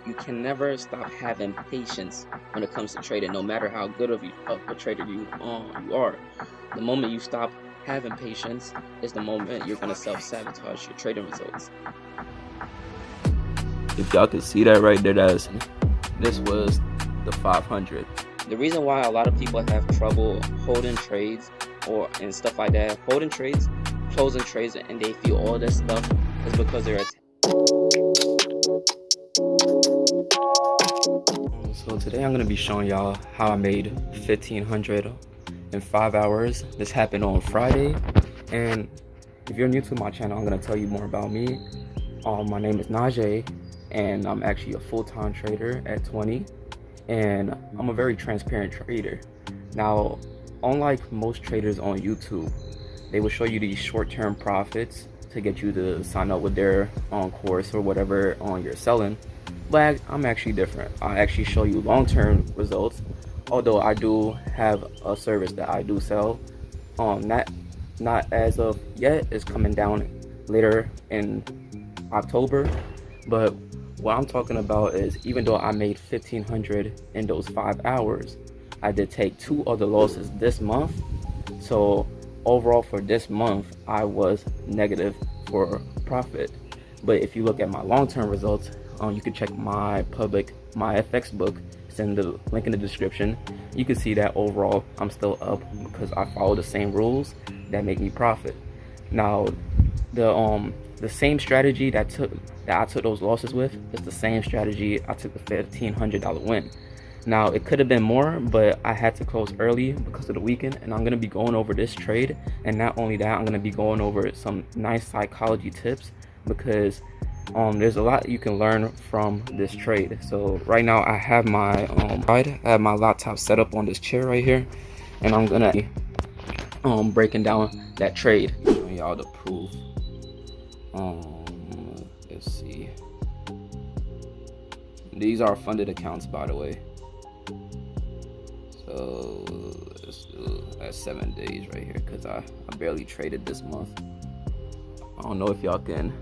You can never stop having patience when it comes to trading, no matter how good of a trader you are. The moment you stop having patience is the moment you're gonna self-sabotage your trading results. If y'all could see that right there, this was the 500. The reason why a lot of people have trouble holding trades and stuff like that, holding trades, closing trades, and they feel all this stuff is because they're So today I'm going to be showing y'all how I made $1,500 in 5 hours. This happened on Friday, and if you're new to my channel, I'm going to tell you more about me. My name is Najee, and I'm actually a full-time trader at 20, and I'm a very transparent trader. Now, unlike most traders on YouTube, they will show you these short-term profits to get you to sign up with their course or whatever you're selling. But I'm actually different. I actually show you long-term results, although I do have a service that I do sell. Not as of yet. It's coming down later in October. But what I'm talking about is, even though I made $1,500 in those 5 hours, I did take 2 other losses this month. So overall for this month, I was negative for profit. But if you look at my long-term results, you can check my FX book. It's in the link in the description. You can see that overall I'm still up because I follow the same rules that make me profit. Now, the same strategy that I took those losses with is the same strategy I took the $1,500 win. Now, it could have been more, but I had to close early because of the weekend, and I'm going to be going over this trade. And not only that, I'm going to be going over some nice psychology tips, because there's a lot you can learn from this trade. So right now I have my laptop set up on this chair right here, and I'm gonna breaking down that trade, showing y'all the proof. Let's see, these are funded accounts, by the way. So let's do that's 7 days right here, because I barely traded this month. I don't know if y'all can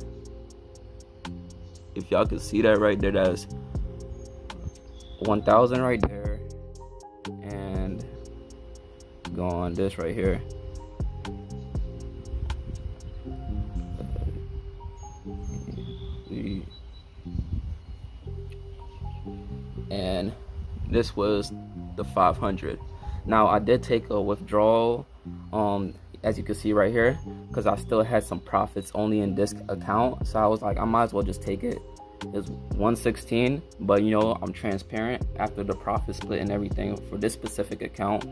see that right there. That's 1,000 right there, and go on this right here. And this was the 500. Now, I did take a withdrawal, as you can see right here, because I still had some profits only in this account. So I was like, I might as well just take it. It's 116, but you know, I'm transparent. After the profit split and everything for this specific account,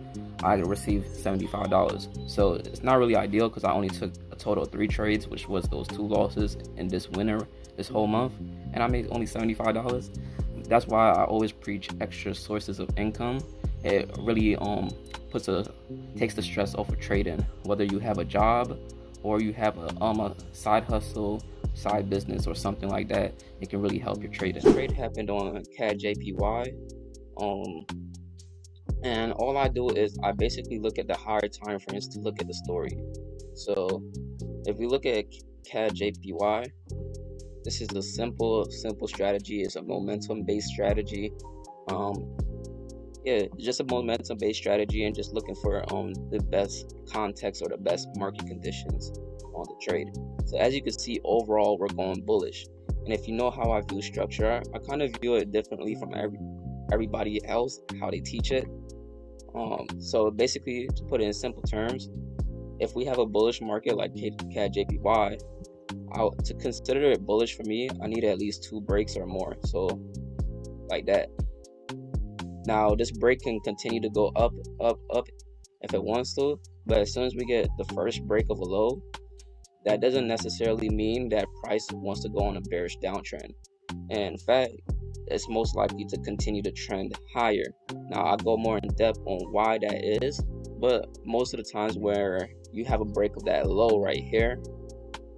I received $75. So it's not really ideal, because I only took a total of 3 trades, which was those 2 losses in this winter this whole month, and I made only $75. That's why I always preach extra sources of income. It really takes the stress off of trading. Whether you have a job or you have a side hustle, side business, or something like that, it can really help your trading. This trade happened on CAD-JPY, and all I do is I basically look at the higher time frames to look at the story. So if we look at CAD-JPY, this is a simple strategy. It's a momentum-based strategy. Yeah, just a momentum-based strategy, and just looking for the best context or the best market conditions on the trade. So as you can see, overall we're going bullish. And if you know how I view structure, I kind of view it differently from everybody else, how they teach it. So basically, to put it in simple terms, if we have a bullish market like CAD-JPY, to consider it bullish for me, I need at least 2 breaks or more. So like that. Now, this break can continue to go up if it wants to, but as soon as we get the first break of a low, that doesn't necessarily mean that price wants to go on a bearish downtrend. And in fact, it's most likely to continue to trend higher. Now, I'll go more in depth on why that is, but most of the times where you have a break of that low right here,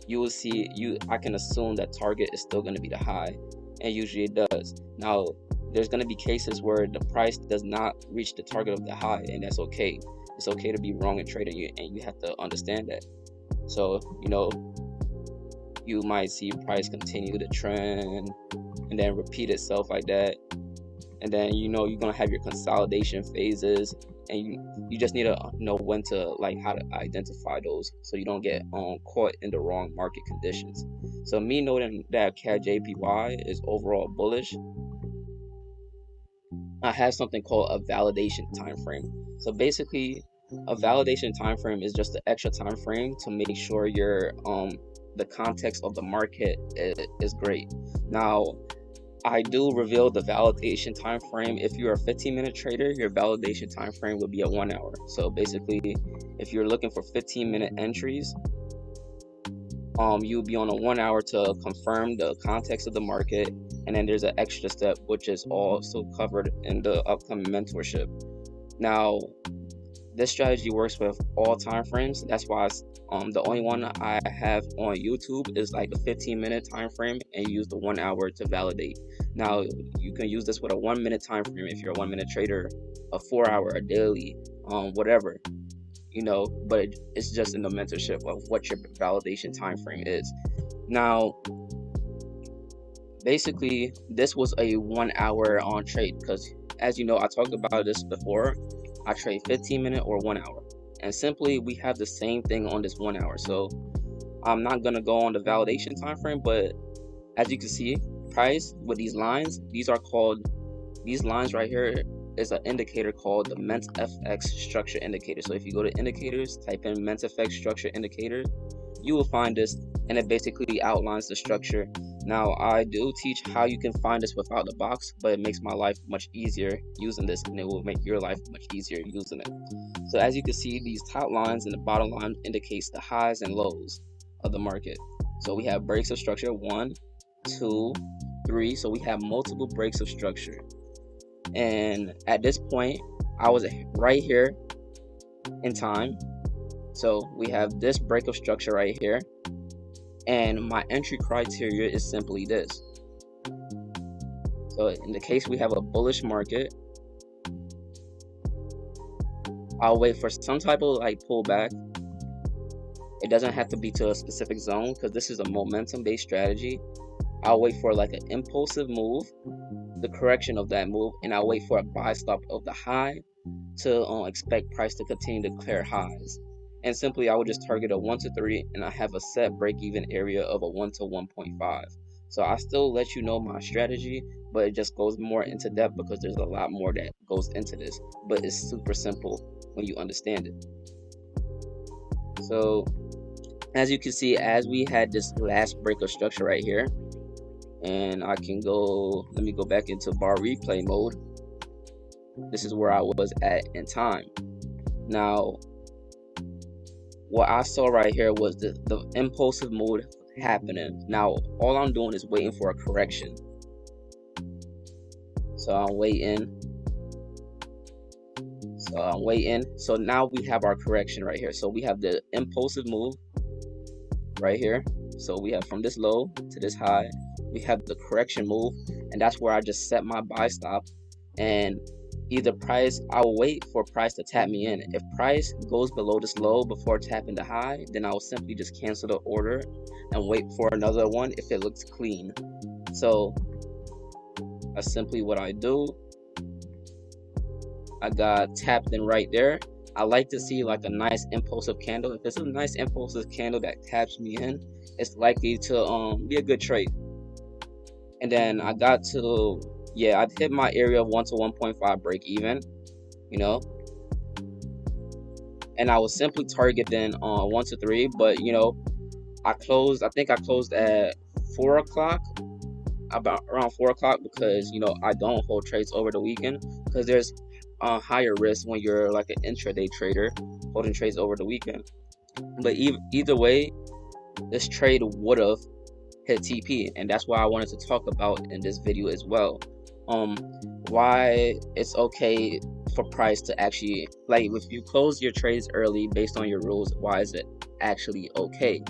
you will see, I can assume that target is still going to be the high, and usually it does. Now, there's going to be cases where the price does not reach the target of the high, and that's okay. It's okay to be wrong in trading, and you have to understand that. So, you you might see price continue to trend and then repeat itself like that. And then you're gonna have your consolidation phases, and you just need to know when to how to identify those so you don't get caught in the wrong market conditions. So me noting that CAD JPY is overall bullish, I have something called a validation time frame. So basically, a validation time frame is just an extra time frame to make sure your the context of the market is great. Now, I do reveal the validation time frame. If you're a 15-minute trader, your validation time frame would be a 1 hour. So basically, if you're looking for 15-minute entries, you'll be on a 1 hour to confirm the context of the market. And then there's an extra step, which is also covered in the upcoming mentorship. Now, this strategy works with all time frames. That's why the only one I have on YouTube is like the 15-minute time frame, and use the 1 hour to validate. Now, you can use this with a 1 minute time frame if you're a 1 minute trader, a 4 hour, a daily, whatever, but it's just in the mentorship of what your validation time frame is. Now, basically, this was a 1 hour on trade because, as you know, I talked about this before. I trade 15-minute or 1 hour, and simply we have the same thing on this 1 hour. So I'm not gonna go on the validation time frame, but as you can see, price with these lines, these lines right here is an indicator called the MENTFX structure indicator. So if you go to indicators, type in MENTFX structure indicator, you will find this, and it basically outlines the structure. Now, I do teach how you can find this without the box, but it makes my life much easier using this, and it will make your life much easier using it. So as you can see, these top lines and the bottom line indicates the highs and lows of the market. So we have breaks of structure 1, 2, 3. So we have multiple breaks of structure. And at this point, I was right here in time. So we have this break of structure right here, and my entry criteria is simply this. So in the case we have a bullish market, I'll wait for some type of pullback. It doesn't have to be to a specific zone because this is a momentum based strategy. I'll wait for an impulsive move, the correction of that move, and I'll wait for a buy stop of the high to expect price to continue to clear highs. And simply I would just target a 1 to 3, and I have a set break-even area of a 1 to 1.5. So I still let you know my strategy, but it just goes more into depth because there's a lot more that goes into this, but it's super simple when you understand it. So as you can see, as we had this last break of structure right here, and let me go back into bar replay mode. This is where I was at in time. Now, what I saw right here was the impulsive move happening. Now, all I'm doing is waiting for a correction. So I'm waiting. So now we have our correction right here. So we have the impulsive move right here. So we have from this low to this high. We have the correction move, and that's where I just set my buy stop. And I will wait for price to tap me in. If price goes below this low before tapping the high, then I will simply just cancel the order and wait for another one if it looks clean. So that's simply what I do. I got tapped in right there. I like to see a nice impulsive candle. If it's a nice impulsive candle that taps me in, it's likely to be a good trade. And then I got to I hit my area of 1 to 1.5 break even, and I was simply targeting 1 to 3, but I think I closed at 4 o'clock, about around 4 o'clock, because I don't hold trades over the weekend because there's higher risk when you're an intraday trader holding trades over the weekend. But either way, this trade would have hit TP, and that's why I wanted to talk about in this video as well. Why it's okay for price to actually, if you close your trades early based on your rules, why is it actually okay?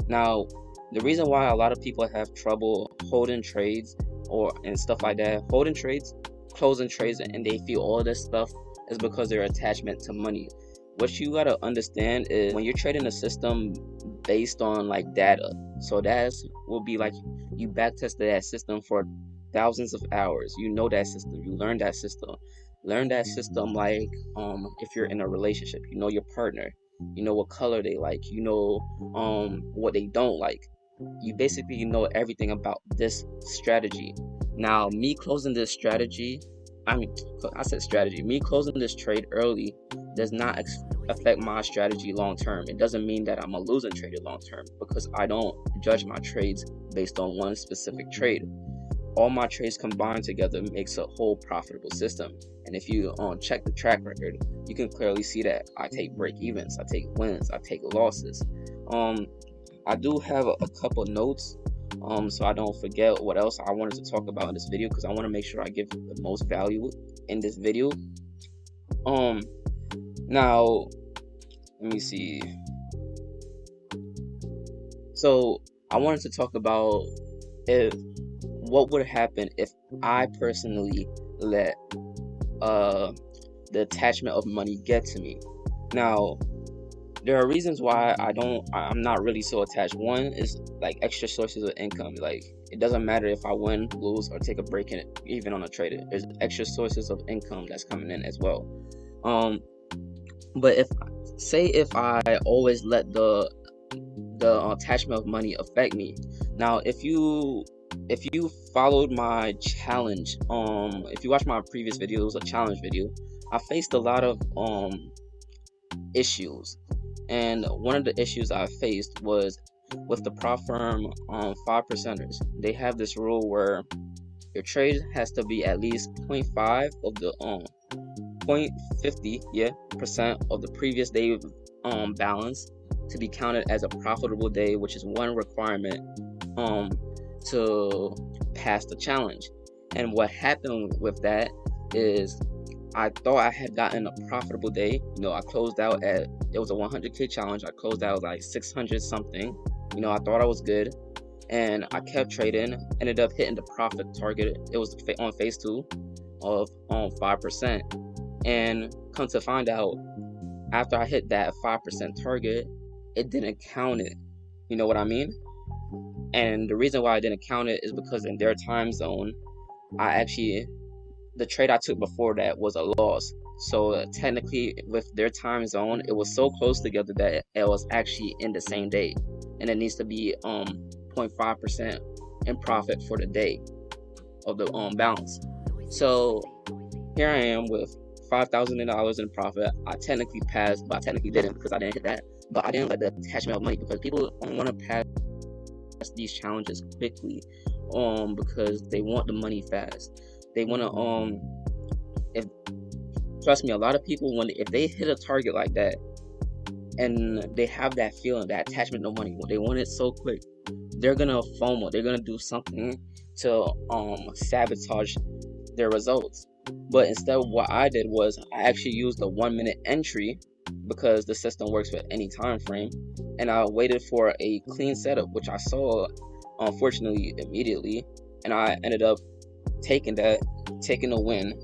Now, the reason why a lot of people have trouble holding trades and stuff like that, holding trades, closing trades, and they feel all this stuff, is because their attachment to money. What you gotta understand is when you're trading a system based on like data. So that's will be like you back tested that system for thousands of hours. You know that system. You learn that system. Learn that system like if you're in a relationship, you know your partner. You know what color they like. You know what they don't like. You basically know everything about this strategy. Now, me closing this strategy, I said strategy. Me closing this trade early does not affect my strategy long term. It doesn't mean that I'm a losing trader long term because I don't judge my trades based on one specific trade. All my trades combined together makes a whole profitable system. And if you check the track record, you can clearly see that I take break evens, I take wins, I take losses. I do have a couple notes, so I don't forget what else I wanted to talk about in this video, because I want to make sure I give the most value in this video. Now, let me see. So I wanted to talk about what would happen if I personally let the attachment of money get to me. Now, there are reasons why I'm not really so attached. One is like extra sources of income. Like, it doesn't matter if I win, lose, or take a break in it, even on a trade. There's extra sources of income that's coming in as well. But if I always let the attachment of money affect me. Now, if you followed my challenge, if you watch my previous video, it was a challenge video. I faced a lot of issues, and one of the issues I faced was with the prop firm 5%ers. They have this rule where your trade has to be at least 0.5 of the 0.50% of the previous day balance to be counted as a profitable day, which is one requirement to pass the challenge. And what happened with that is I thought I had gotten a profitable day. I closed out at, it was a 100K challenge. I closed out like 600 something. I thought I was good, and I kept trading, ended up hitting the profit target. It was on phase 2 of 5%. And come to find out, after I hit that 5% target, it didn't count it. You know what I mean? And the reason why I didn't count it is because in their time zone, the trade I took before that was a loss. So technically, with their time zone, it was so close together that it was actually in the same day, and it needs to be 0.5% in profit for the day of the balance. So here I am with $5,000 in profit. I technically passed, but I technically didn't because I didn't hit that. But I didn't let the attachment of money, because people don't want to pass these challenges quickly, because they want the money fast. They want to trust me, a lot of people, if they hit a target like that and they have that feeling, that attachment of money, they want it so quick, they're gonna FOMO. They're gonna do something to sabotage their results. But instead, what I did was I actually used the 1 minute entry, because the system works with any time frame, and I waited for a clean setup, which I saw unfortunately immediately, and I ended up taking a win,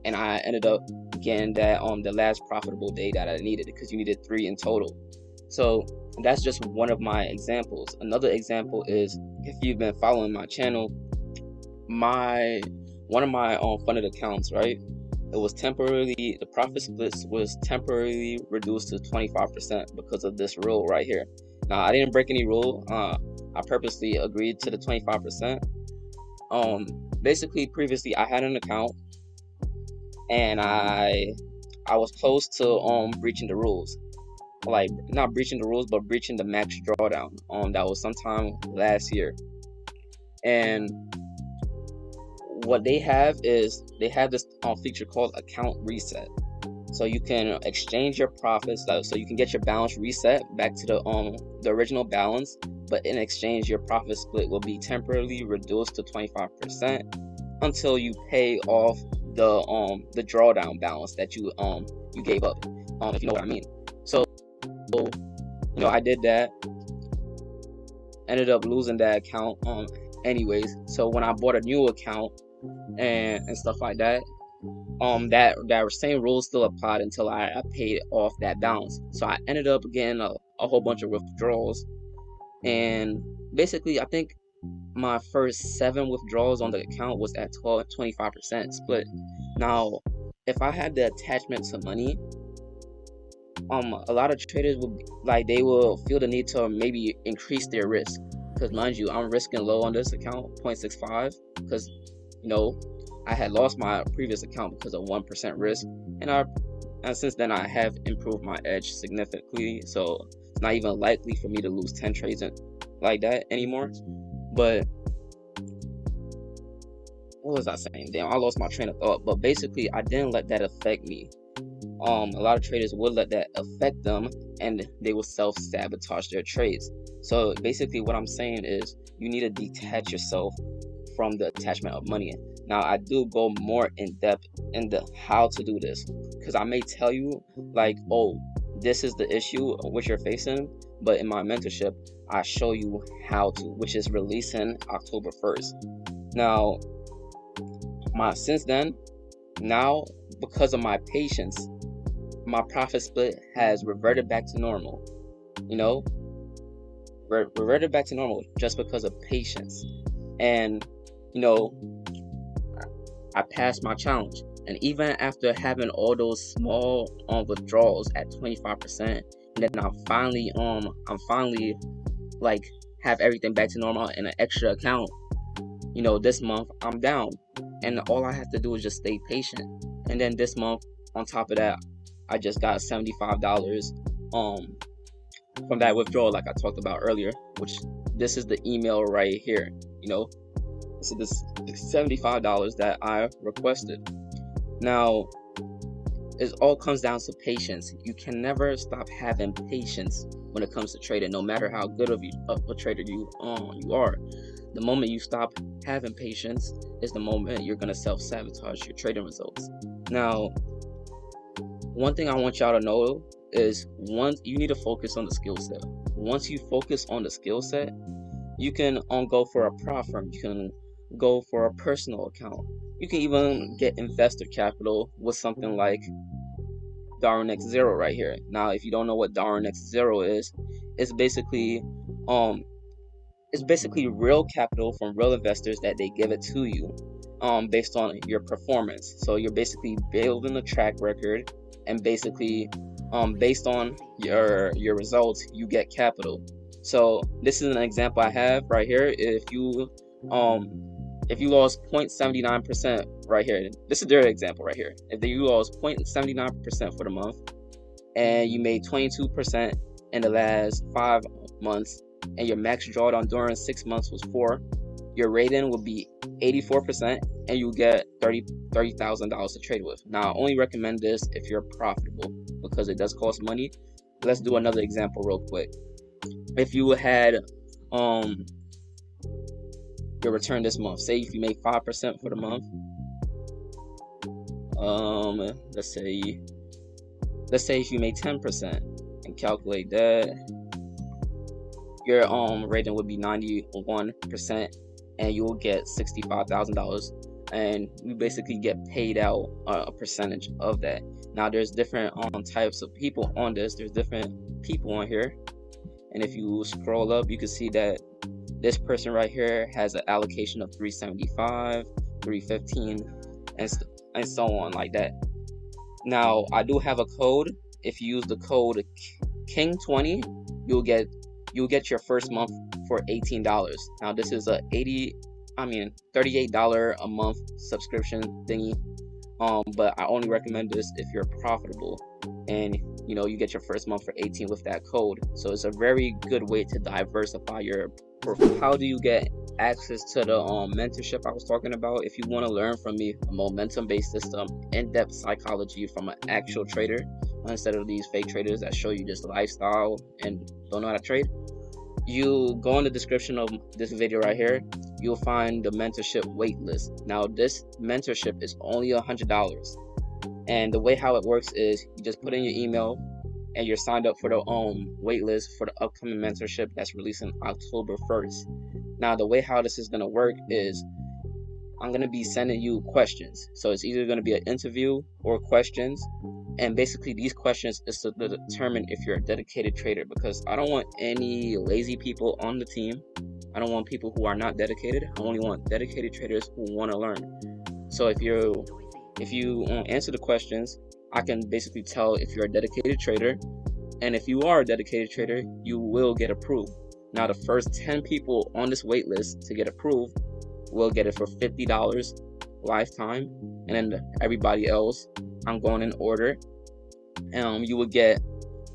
and I ended up getting that the last profitable day that I needed, because you needed 3 in total. So that's just one of my examples. Another example is, if you've been following my channel, one of my funded accounts, right? It was temporarily, the profit splits was temporarily reduced to 25% because of this rule right here. Now, I didn't break any rule. I purposely agreed to the 25%. Basically, previously I had an account, and I was close to breaching the rules. Like, not breaching the rules, but breaching the max drawdown. That was sometime last year. And what they have is, they have this feature called account reset. So you can exchange your profits, so you can get your balance reset back to the original balance, but in exchange, your profit split will be temporarily reduced to 25% until you pay off the drawdown balance that you gave up, if you know what I mean. So I did that, ended up losing that account anyways. So when I bought a new account and stuff like that, that same rules still applied until I paid off that balance. So I ended up getting a whole bunch of withdrawals, And basically, I think my first 7 withdrawals on the account was at 25% split. Now, if I had the attachment to money, a lot of traders will they will feel the need to maybe increase their risk, because mind you, I'm risking low on this account, 0.65, because I had lost my previous account because of 1% risk, and since then I have improved my edge significantly, so it's not even likely for me to lose 10 trades like that anymore. But what was I saying? Damn, I lost my train of thought. But basically, I didn't let that affect me. A lot of traders would let that affect them, and they will self-sabotage their trades. So basically what I'm saying is you need to detach yourself from the attachment of money. Now, I do go more in depth in the how to do this, because I may tell you oh, this is the issue which you're facing, but in my mentorship I show you how to, which is releasing October 1st. Now, since then, now, because of my patience, my profit split has reverted back to normal. Reverted back to normal just because of patience. And I passed my challenge. And even after having all those small withdrawals at 25%, and then I'm finally have everything back to normal in an extra account, this month I'm down, and all I have to do is just stay patient. And then this month, on top of that, I just got $75 from that withdrawal, like I talked about earlier, which this is the email right here. This is the $75 that I requested. Now, it all comes down to patience. You can never stop having patience when it comes to trading, no matter how good of a trader you are. The moment you stop having patience is the moment you're going to self-sabotage your trading results. Now, one thing I want y'all to know is, you need to focus on the skill set. Once you focus on the skill set, you can go for a prop firm. You can go for a personal account. You can even get investor capital with something like Darwin X Zero right here. Now, if you don't know what Darwin X Zero is, it's basically real capital from real investors that they give it to you based on your performance. So you're basically building a track record, and basically based on your results, you get capital. So this is an example I have right here. If you lost 0.79% right here, this is their example right here. If you lost 0.79% for the month, and you made 22% in the last 5 months, and your max drawdown during 6 months was 4, your rating will be 84%, and you get $30,000 to trade with. Now, I only recommend this if you're profitable, because it does cost money. Let's do another example real quick. If you had your return this month, say if you made 5% for the month, let's say if you made 10% and calculate that, your rating would be 91%, and you will get $65,000, and you basically get paid out a percentage of that. Now, there's different types of people on this. There's different people on here, and if you scroll up, you can see that this person right here has an allocation of 375, 315, and so on like that. Now, I do have a code. If you use the code King20, you'll get your first month for $18. Now, this is a $38 a month subscription thingy. But I only recommend this if you're profitable, and you get your first month for 18 with that code. So it's a very good way to diversify your portfolio. How do you get access to the mentorship I was talking about? If you want to learn from me a momentum-based system, in-depth psychology from an actual trader, instead of these fake traders that show you just lifestyle and don't know how to trade, you go in the description of this video right here. You'll find the mentorship waitlist. Now, this mentorship is only $100, and the way how it works is you just put in your email, and you're signed up for the waitlist for the upcoming mentorship that's releasing October 1st. Now, the way how this is gonna work is I'm gonna be sending you questions. So it's either gonna be an interview or questions. And basically these questions is to determine if you're a dedicated trader, because I don't want any lazy people on the team. I don't want people who are not dedicated. I only want dedicated traders who want to learn. So if you answer the questions, I can basically tell if you're a dedicated trader. And if you are a dedicated trader, you will get approved. Now the first 10 people on this wait list to get approved will get it for $50 lifetime, and then everybody else, I'm going in order. You will get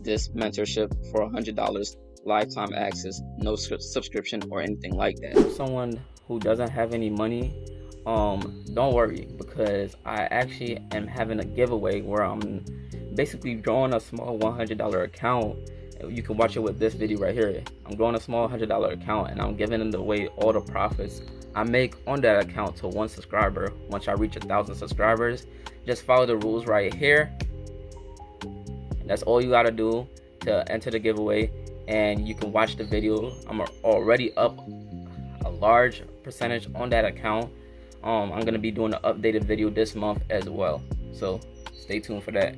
this mentorship for $100 lifetime access, no subscription or anything like that. For someone who doesn't have any money, don't worry, because I actually am having a giveaway where I'm basically drawing a small $100 account. You can watch it with this video right here. I'm drawing a small $100 account, and I'm giving away all the profits I make on that account to one subscriber. Once I reach 1,000 subscribers, just follow the rules right here. That's all you gotta do to enter the giveaway, and you can watch the video. I'm already up a large percentage on that account. I'm gonna be doing an updated video this month as well, so stay tuned for that.